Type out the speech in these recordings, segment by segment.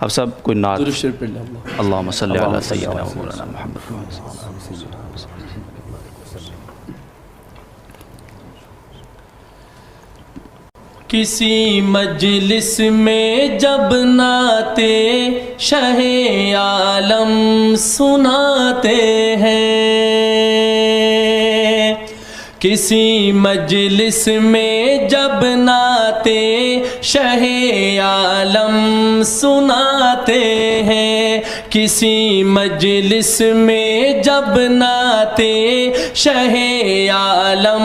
اب سب کوئی نعت درود شریف پڑھ لیں اللہم صلی علی سیدنا و مولانا محمد۔ کسی مجلس میں جب نعت شاہ عالم سناتے ہیں، کسی مجلس میں جب نعت شاہ عالم سناتے ہیں، کسی مجلس میں جب نعت شاہ عالم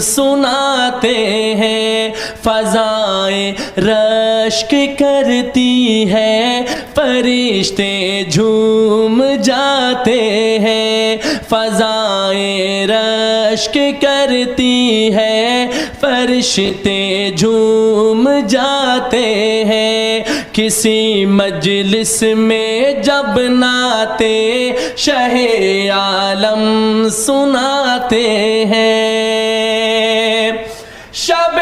سناتے ہیں، فضائیں رشک کرتی ہے، فرشتے جھوم جاتے ہیں، فضائیں رشک کرتی ہے، فرشتے جھوم جاتے ہیں، کسی مجلس میں جب نعت شاہ عالم سناتے ہیں، شب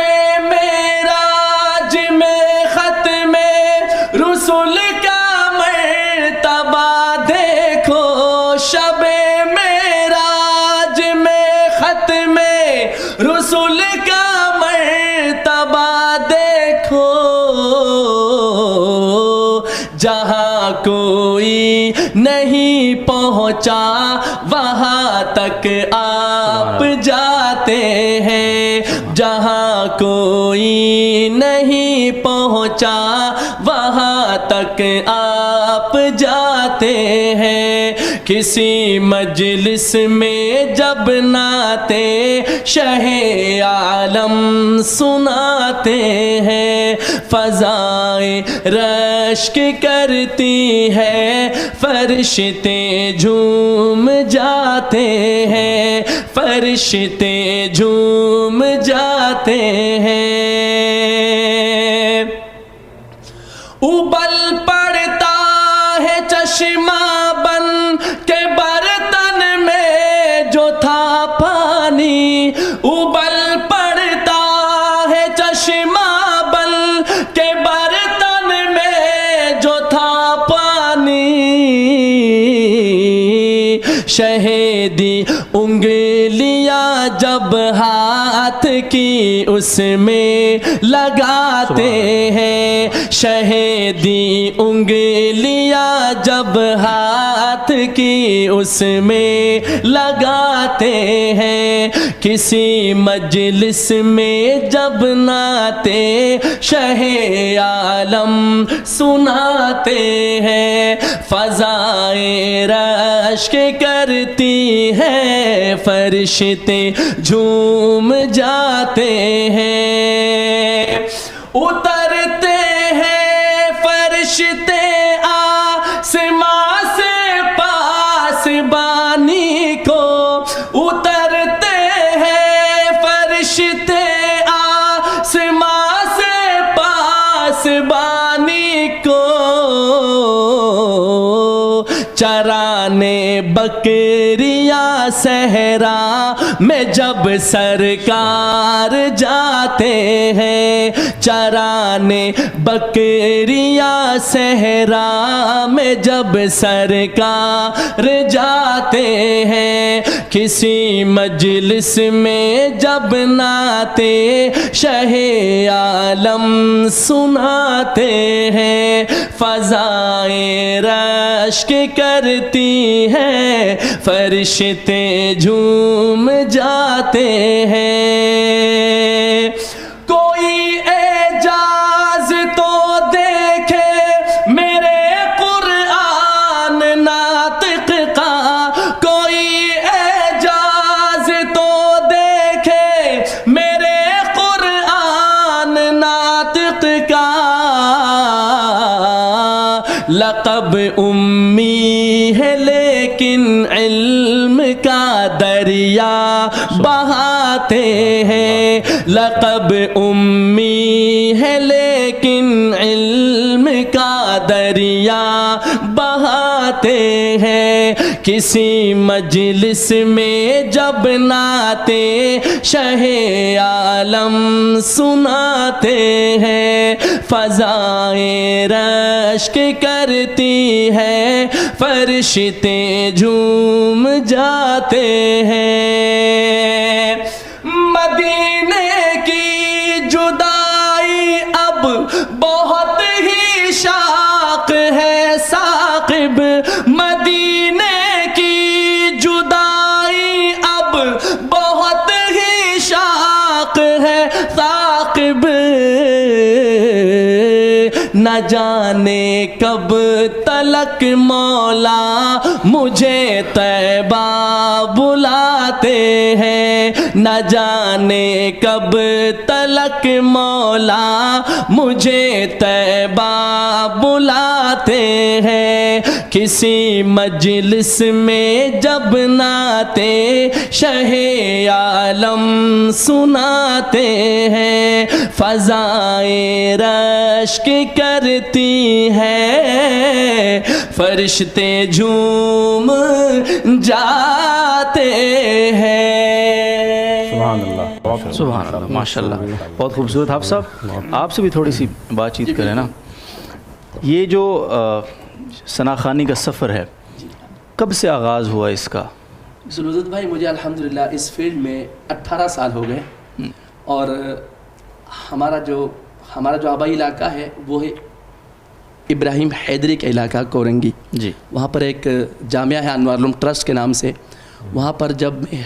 معراج میں ختم رسول کا مرتبہ دیکھو، شب معراج میں ختم رسول کا مرتبہ دیکھو، جہاں کوئی نہیں پہنچا وہاں تک آپ جاتے ہیں، جہاں کوئی نہیں پہنچا وہاں تک آپ جاتے ہیں، کسی مجلس میں جب نعت شاہ عالم سناتے ہیں، فضائیں رشک کرتی ہے، فرشتے جھوم جاتے ہیں، فرشتے جھوم جاتے ہیں، ابل پڑتا ہے چشمہ بن کے برتن میں جو تھا پانی، ابل پڑتا ہے چشمہ بن کے برتن میں جو تھا پانی، شہیدی انگلیاں جب ہاتھ کی اس میں لگاتے ہیں، شہیدی انگلیاں جب ہاتھ کی اس میں لگاتے ہیں، کسی مجلس میں جب نعت شاہ عالم سناتے ہیں، فضائیں رشک کرتی ہے، فرشتے جھوم جاتے ہیں، اترتے ہیں فرشتے آسمان سے پاسبانی کو، اترتے ہیں فرشتے آسمان سے پاسبانی کو، چرانے بکریاں صحرا میں جب سرکار جاتے ہیں، چرانے بکریاں صحرا میں جب سرکار جاتے ہیں، کسی مجلس میں جب نعت شاہ عالم سناتے ہیں، فضائیں رشک کرتی ہے، فرشتے جھوم جاتے ہیں، کوئی اعجاز تو دیکھے میرے قرآن ناطق کا، کوئی اعجاز تو دیکھے میرے قرآن ناطق کا، لقب امی ہے لیکن علم کا دریا بہاتے ہیں، لقب امی ہے لیکن علم کا دریا بہاتے جاتے ہیں کسی مجلس میں جب نعتیں شہ عالم سناتے ہیں فضائیں رشک کرتی ہیں فرشتے جھوم جاتے ہیں مدینے کی جدائی اب بہت ہی شاق ہے ثاقب مدینے کی جدائی اب بہت ہی شاق ہے ثاقب نہ جانے کب تلک مولا مجھے طیبہ بلاتے ہیں نہ جانے کب تلک مولا مجھے طیبہ بلاتے ہیں کسی مجلس میں جب نعتیں شہ عالم سناتے ہیں فضائیں رشک کرتی ہیں فرشتے جھوم جاتے ہیں. سبحان اللہ سبحان اللہ ماشاء اللہ بہت خوبصورت. حافظ صاحب آپ سے بھی تھوڑی سی بات چیت کریں نا. یہ جو ثنا خوانی کا سفر ہے کب سے آغاز ہوا اس کا؟ ذوالوجود بھائی مجھے الحمدللہ اس فیلڈ میں 18 سال ہو گئے اور ہمارا جو آبائی علاقہ ہے وہ ہے ابراہیم حیدری کا علاقہ کورنگی. جی وہاں پر ایک جامعہ ہے انوار العلوم ٹرسٹ کے نام سے. وہاں پر جب میں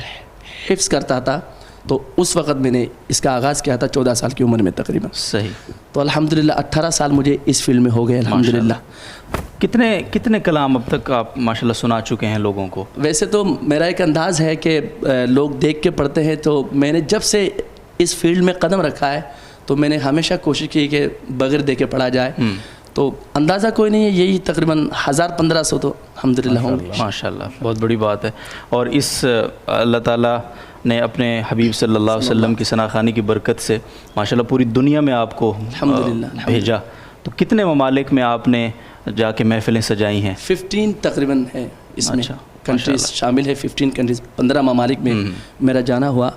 حفظ کرتا تھا تو اس وقت میں نے اس کا آغاز کیا تھا 14 سال کی عمر میں تقریباً. صحیح. تو الحمدللہ 18 سال مجھے اس فیلڈ میں ہو گئے الحمدللہ. کتنے کلام اب تک آپ ماشاءاللہ سنا چکے ہیں لوگوں کو؟ ویسے تو میرا ایک انداز ہے کہ لوگ دیکھ کے پڑھتے ہیں تو میں نے جب سے اس فیلڈ میں قدم رکھا ہے تو میں نے ہمیشہ کوشش کی کہ بغیر دیکھے پڑھا جائے. تو اندازہ کوئی نہیں ہے یہی تقریباً 1500 تو الحمدللہ ہوں گے. ماشاءاللہ بہت بڑی بات ہے. اور اس اللہ تعالیٰ نے اپنے حبیب صلی اللہ علیہ وسلم کی ثنا خوانی کی برکت سے ماشاءاللہ پوری دنیا میں آپ کو الحمدللہ بھیجا. تو کتنے ممالک میں آپ نے جا کے محفلیں سجائی ہیں؟ 15 تقریباً ہے اس میں کنٹریز شامل ہے. 15 کنٹریز 15 ممالک میں میرا جانا ہوا.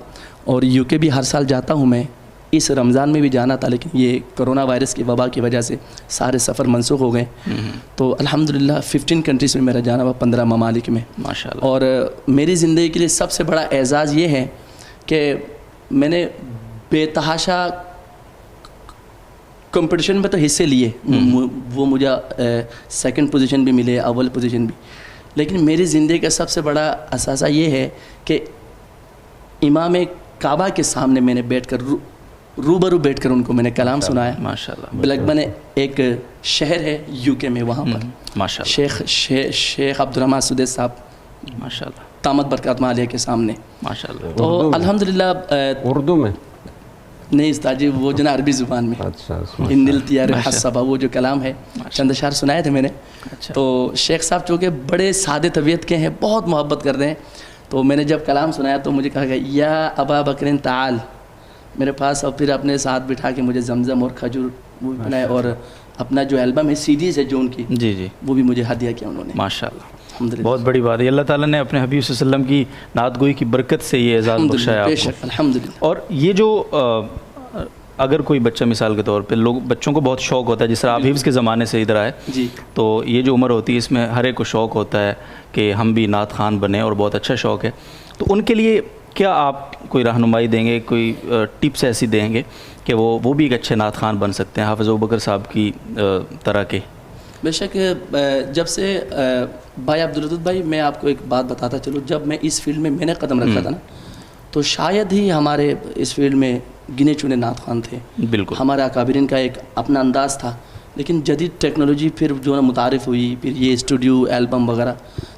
اور یو کے بھی ہر سال جاتا ہوں میں. اس رمضان میں بھی جانا تھا لیکن یہ کرونا وائرس کی وبا کی وجہ سے سارے سفر منسوخ ہو گئے. تو الحمدللہ 15 کنٹریز میں میرا جانا ہوا 15 ممالک میں ماشاءاللہ. اور میری زندگی کے لیے سب سے بڑا اعزاز یہ ہے کہ میں نے بے تحاشا کمپٹیشن میں تو حصے لیے. وہ مجھے سیکنڈ پوزیشن بھی ملے اول پوزیشن بھی. لیکن میری زندگی کا سب سے بڑا اثاثہ یہ ہے کہ امام کعبہ کے سامنے میں نے بیٹھ کر روبرو بیٹھ کر ان کو میں نے کلام سنایا. ماشاءاللہ. بلیکبرن ایک شہر ہے یو کے میں وہاں پر ماشاءاللہ شیخ عبدالرحمٰن سدیس صاحب ماشاءاللہ طامت برکات عالیہ کے سامنے. ماشاءاللہ. تو الحمدللہ اردو میں نہیں استاد جی وہ جو نا عربی زبان میں اچھا ان التیار حسبہ وہ جو کلام ہے چند اشعار سنائے تھے میں نے. تو شیخ صاحب چونکہ بڑے سادے طبیعت کے ہیں بہت محبت کرتے ہیں. تو میں نے جب کلام سنایا تو مجھے کہا کہ یا ابا بکر تعال میرے پاس اور پھر اپنے ساتھ بٹھا کے مجھے زمزم اور کھجور وہ بنائے اور اپنا جو البم ہے CDs ہے جو ان کی جی وہ بھی مجھے ہدیہ کیا انہوں نے. ماشاءاللہ بہت بڑی بات ہے. اللہ تعالیٰ نے اپنے حبیب صلی اللہ علیہ وسلم کی نعت گوئی کی برکت سے یہ اعزاز بخشایا آپ کو. الحمدللہ. اور یہ جو اگر کوئی بچہ مثال کے طور پہ بچوں کو بہت شوق ہوتا ہے جس طرح آپ حفظ کے زمانے سے ادھر آئے جی تو یہ جو عمر ہوتی ہے اس میں ہر ایک کو شوق ہوتا ہے کہ ہم بھی نعت خوان بنیں اور بہت اچھا شوق ہے. تو ان کے لیے کیا آپ کوئی رہنمائی دیں گے کوئی ٹپس ایسی دیں گے کہ وہ بھی ایک اچھے نعت خوان بن سکتے ہیں حافظ ابوبکر صاحب کی طرح کے؟ بے شک. جب سے بھائی عبدالودود بھائی میں آپ کو ایک بات بتاتا چلوں. جب میں اس فیلڈ میں نے قدم رکھا تھا نا تو شاید ہی ہمارے اس فیلڈ میں گنے چنے نعت خوان تھے. بالکل ہمارے اکابرین کا ایک اپنا انداز تھا. لیکن جدید ٹیکنالوجی پھر جو ہے متعارف ہوئی پھر یہ اسٹوڈیو البم وغیرہ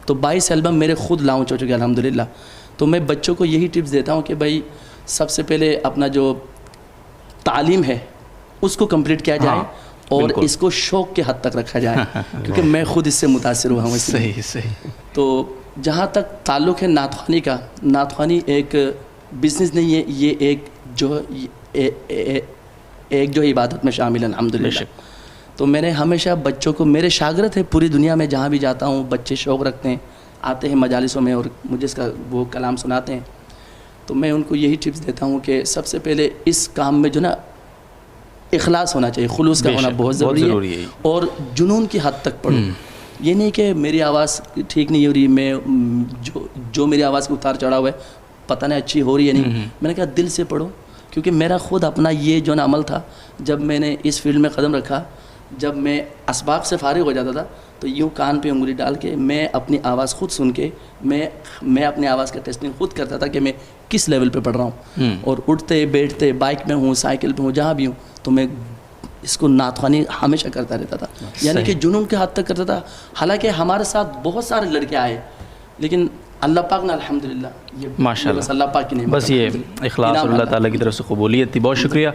تو 22 البم میرے خود لانچ ہو چکے الحمدللہ. تو میں بچوں کو یہی ٹپس دیتا ہوں کہ بھائی سب سے پہلے اپنا جو تعلیم ہے اس کو کمپلیٹ کیا جائے اور اس کو شوق کے حد تک رکھا جائے کیونکہ میں خود اس سے متاثر ہوا ہوں. صحیح. تو جہاں تک تعلق ہے نعت خوانی کا, نعت خوانی ایک بزنس نہیں ہے, یہ ایک جو عبادت میں شامل ہے الحمدللہ. تو میں نے ہمیشہ بچوں کو, میرے شاگرد ہیں پوری دنیا میں, جہاں بھی جاتا ہوں بچے شوق رکھتے ہیں, آتے ہیں مجالسوں میں اور مجھے اس کا وہ کلام سناتے ہیں, تو میں ان کو یہی ٹپس دیتا ہوں کہ سب سے پہلے اس کام میں جو نا اخلاص ہونا چاہیے, خلوص کا ہونا بہت ضروری ہے, اور جنون کی حد تک پڑھو. یہ نہیں کہ میری آواز ٹھیک نہیں ہو رہی, میں جو میری آواز کے اتار چڑھا ہوا ہے پتہ نہیں اچھی ہو رہی ہے نہیں, میں نے کہا دل سے پڑھو. کیونکہ میرا خود اپنا یہ جو نا عمل تھا, جب میں نے اس فیلڈ میں قدم رکھا, جب میں اسباق سے فارغ ہو جاتا تھا تو یوں کان پہ انگلی ڈال کے میں اپنی آواز خود سن کے میں اپنی آواز کا ٹیسٹنگ خود کرتا تھا کہ میں کس لیول پہ پڑھ رہا ہوں, اور اٹھتے بیٹھتے بائک میں ہوں, سائیکل پہ ہوں, جہاں بھی ہوں, تو میں اس کو نعت خوانی ہمیشہ کرتا رہتا تھا, یعنی کہ جنون کے حد تک کرتا تھا. حالانکہ ہمارے ساتھ بہت سارے لڑکے آئے, لیکن اللہ پاک نے الحمدللہ, یہ ماشاء اللہ, بس اللہ پاک کی نعمت, بس یہ اخلاص اور اللہ تعالیٰ کی طرف سے قبولیت تھی. بہت شکریہ.